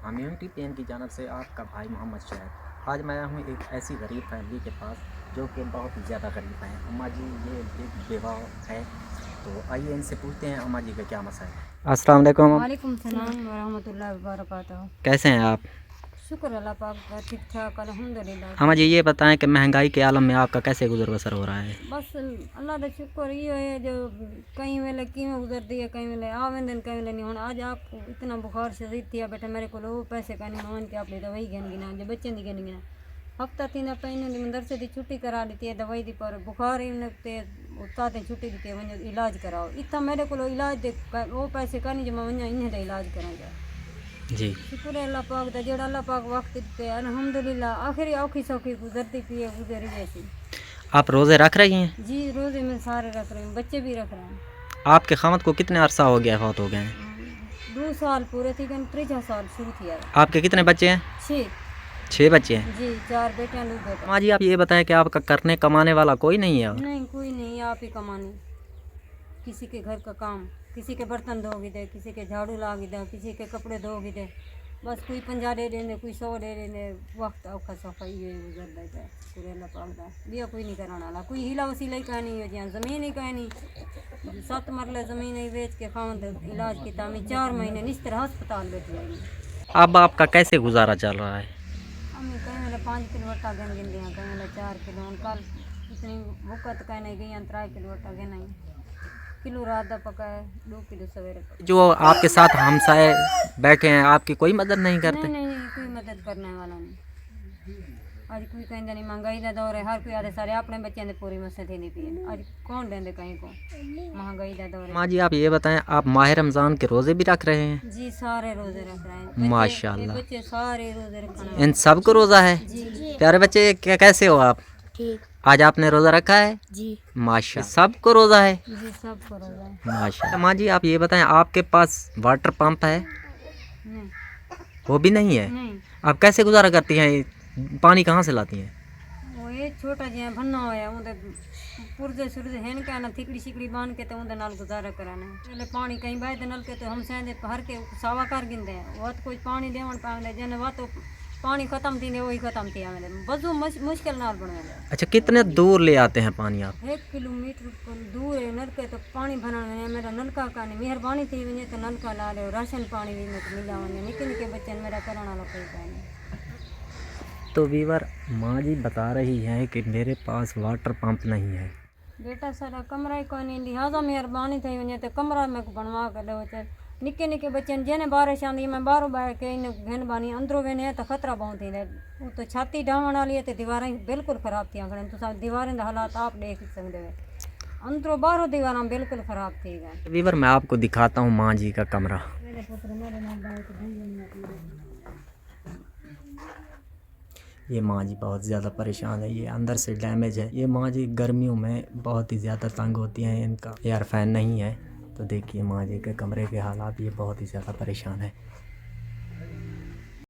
Immunity pen की जानब से आपका भाई मोहम्मद शहद। आज मैं हूँ एक ऐसी गरीब फैमिली के पास जो कि बहुत ही ज़्यादा गरीब हैं। अम्मा जी ये एक बेवा है, तो आइए इनसे पूछते हैं अम्मा जी का क्या मसला है। अस्सलाम वालेकुम। वालेकुम सलाम वरहमतुल्लाहि वबरकातुहू। कैसे हैं आप? शुक्र अल्लाह पाक का, ठीक ठाक अल्हम्दुलिल्लाह। अम्मा जी ये बताएं कि महंगाई के आलम में आपका कैसे गुजर बसर हो रहा है? बस अल्लाह का शुक्र ये है जो कई वेले किमें गुजरती है, कई वेले आवेंदन कई वेले नहीं। आज आपको इतना बुखार शदीद थी बेटा, मेरे को वो पैसे का नहीं मान के आपने दवाई गन गिना जो बच्चे की गन गिना हफ्ता थी पैन मदरसे की छुट्टी करा दी है दवाई दी, पर बुखार ही उस्ताद ने छुट्टी दी वजो इलाज कराओ। इतना मेरे को इलाज दे वो पैसे का नहीं जो मैं वजह इन्हें इलाज करा जी शुक्र है अल्लाह पाक दा जो अल्लाह पाक वक्त दिते अल्हम्दुलिल्लाह। आखिरी औखी सौखी गुजरती पी है गुजरी जैसी। आप रोज़े रख रही हैं? जी रोज़े में सारे रख रहे हैं, बच्चे भी रख रहे हैं। आपके खामद को कितने अरसा हो गया फौत हो गए हैं? 2 साल पूरे थी गन, 3 साल शुरू किया है। आपके कितने बच्चे हैं? 6 बच्चे हैं जी, 4 बेटे 2 बेटे। अम्मा जी आप ये बताएं कि आपका करने कमाने वाला कोई नहीं है? नहीं कोई नहीं, आप ही कमानी। किसी के घर का काम, किसी के बर्तन धोगी दे, किसी के झाड़ू लागी दे, किसी के कपड़े धोगी दे। बस कोई 50 दे देने, कोई 100 दे देने, वक्त औखा सौखा ये गुजर देता है। पूरे अल्लाह पाक दा बिया कोई नहीं कराने वाला, कोई हिला वसीला ही कहनी है जहाँ ज़मीन ही कहनी 7 मरले ज़मीन ही बेच के खावन इलाज की तामी 4 महीने निस्तर अस्पताल बैठी जाएगी। अब आपका कैसे गुजारा चल रहा है? हमें कहीं मेरे 5 किलो वट्टा गन गिन दिया, कहीं मेरे 4 किलो। कल इतनी भुकत कहने गई 3 किलो वट्टा गन आई, किलो रात का पका है, 2 किलो सवेरे पका। जो आपके साथ हमसाए बैठे हैं आपकी कोई मदद नहीं करते? नहीं कोई मदद करने वाला नहीं। आज कोई कहते नहीं, महंगाई का दौर है, हर कोई आते सारे अपने बच्चों ने पूरी मस्से थी नहीं पी। आज कौन देंगे कहीं को, महंगाई का दौर है। माँ जी आप ये बताएं आप माह रमज़ान के रोज़े भी रख रहे हैं? जी सारे रोजे रख रहे हैं, माशाल्लाह। बच्चे सारे रोजे रखना। इन सब को रोज़ा है? जी प्यारे बच्चे कैसे हो आप? ठीक। आज आपने रोज़ा रखा है? जी माशा सबको रोज़ा है? जी सबको रोजा है। माशा। माँ जी आप ये बताएं आपके पास वाटर पंप है? नहीं वो भी नहीं है? नहीं, आप कैसे गुजारा करती हैं? पानी कहाँ से लाती हैं? वो ये छोटा जिहा भन्ना होया उनके पुरजे सुरजे हैं क्या ना, थिकड़ी शिकड़ी बांध के तो उनके नाल गुजारा कराना है। पहले पानी कहीं बाय नल के तो हम सहदे हर के सावा कर गिनते हैं, वो तो कोई पानी देवन पावे जने वो तो पानी खत्म थी वही खत्म थी आवे बजू मुश्किल नाल बने। अच्छा कितने दूर ले आते हैं पानी आप? 1 किलोमीटर दूर है नलके तो पानी भराने है। मेरा नलका का नहीं मेहरबानी थी वजह तो नलका ला रहे हो, राशन पानी भी मेरे मिला वने निके निके बच्चे मेरा कराने वाला कोई नहीं। तो वीवर माँ जी बता रही हैं कि मेरे पास वाटर पंप नहीं है। बेटा सारा कमरा ही कोई नहीं, लिहाजा मेहरबानी थी वजह तो कमरा में बनवा कर दो। निके निके बच्चे जने बारिश आंदी मैं बाहरों बह के इन घन बानी अंदरों वेने तो खतरा बहुत ही वो तो छाती डावण वाली है तो दीवारें बिल्कुल खराब थी खड़े तो दीवारें का हालात आप देख सकते हो, अंदरों बाहरों दीवारें बिल्कुल खराब थी गए। वीवर मैं आपको दिखाता हूँ माँ जी का कमरा। ये माँ जी बहुत ज़्यादा परेशान है, ये अंदर से डैमेज है। ये माँ जी गर्मियों में बहुत ही ज़्यादा तंग होती हैं, इनका एयर फैन नहीं है। तो देखिए माँ जी के कमरे के हालात, ये बहुत ही ज़्यादा परेशान है।